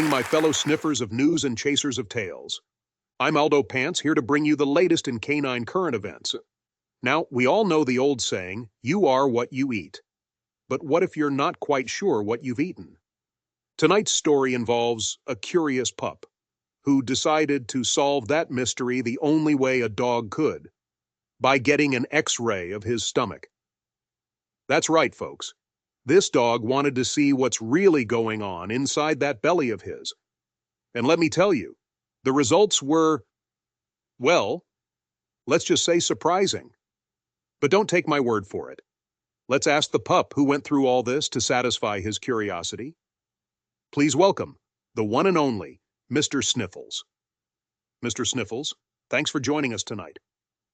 evening, my fellow sniffers of news and chasers of tales. I'm Aldo Pants, here to bring you the latest in canine current events. Now, we all know the old saying, you are what you eat. But what if you're not quite sure what you've eaten? Tonight's story involves a curious pup who decided to solve that mystery the only way a dog could, by getting an X-ray of his stomach. That's right, folks. This dog wanted to see what's really going on inside that belly of his. And let me tell you, the results were, well, let's just say surprising. But don't take my word for it. Let's ask the pup who went through all this to satisfy his curiosity. Please welcome the one and only Mr. Sniffles. Mr. Sniffles, thanks for joining us tonight.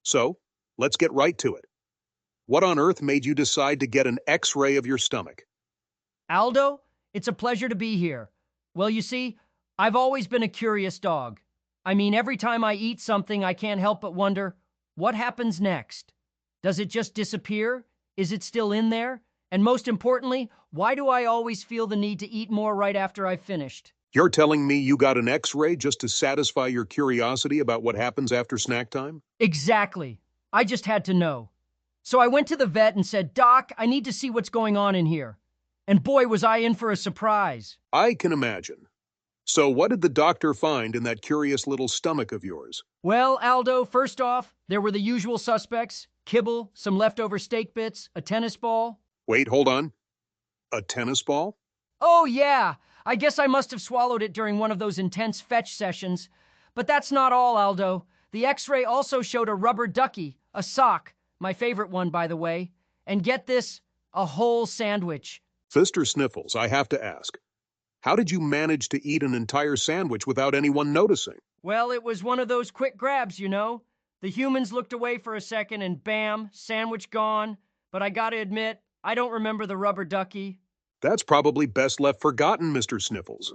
So, let's get right to it. What on earth made you decide to get an X-ray of your stomach? Aldo, it's a pleasure to be here. Well, you see, I've always been a curious dog. I mean, every time I eat something, I can't help but wonder, what happens next? Does it just disappear? Is it still in there? And most importantly, why do I always feel the need to eat more right after I've finished? You're telling me you got an X-ray just to satisfy your curiosity about what happens after snack time? Exactly. I just had to know. So I went to the vet and said, Doc, I need to see what's going on in here. And boy, was I in for a surprise. I can imagine. So what did the doctor find in that curious little stomach of yours? Well, Aldo, first off, there were the usual suspects: kibble, some leftover steak bits, a tennis ball. Wait, hold on. A tennis ball? Oh, yeah. I guess I must have swallowed it during one of those intense fetch sessions. But that's not all, Aldo. The X-ray also showed a rubber ducky, a sock, my favorite one, by the way, and get this, a whole sandwich. Mr. Sniffles, I have to ask, how did you manage to eat an entire sandwich without anyone noticing? Well, it was one of those quick grabs, you know. The humans looked away for a second and bam, sandwich gone. But I gotta admit, I don't remember the rubber ducky. That's probably best left forgotten, Mr. Sniffles.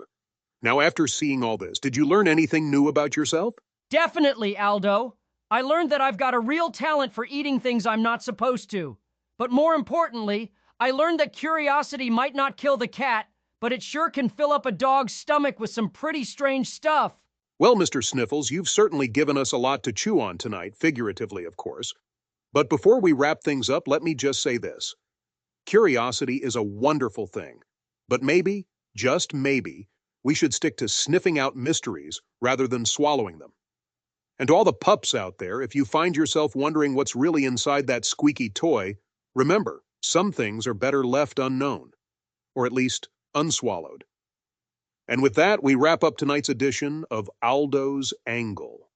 Now, after seeing all this, did you learn anything new about yourself? Definitely, Aldo. I learned that I've got a real talent for eating things I'm not supposed to. But more importantly, I learned that curiosity might not kill the cat, but it sure can fill up a dog's stomach with some pretty strange stuff. Well, Mr. Sniffles, you've certainly given us a lot to chew on tonight, figuratively, of course. But before we wrap things up, let me just say this. Curiosity is a wonderful thing. But maybe, just maybe, we should stick to sniffing out mysteries rather than swallowing them. And to all the pups out there, if you find yourself wondering what's really inside that squeaky toy, remember, some things are better left unknown, or at least unswallowed. And with that, we wrap up tonight's edition of Aldo's Angle.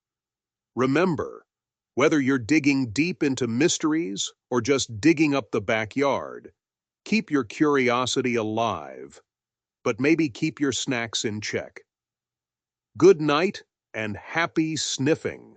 Remember, whether you're digging deep into mysteries or just digging up the backyard, keep your curiosity alive, but maybe keep your snacks in check. Good night and happy sniffing.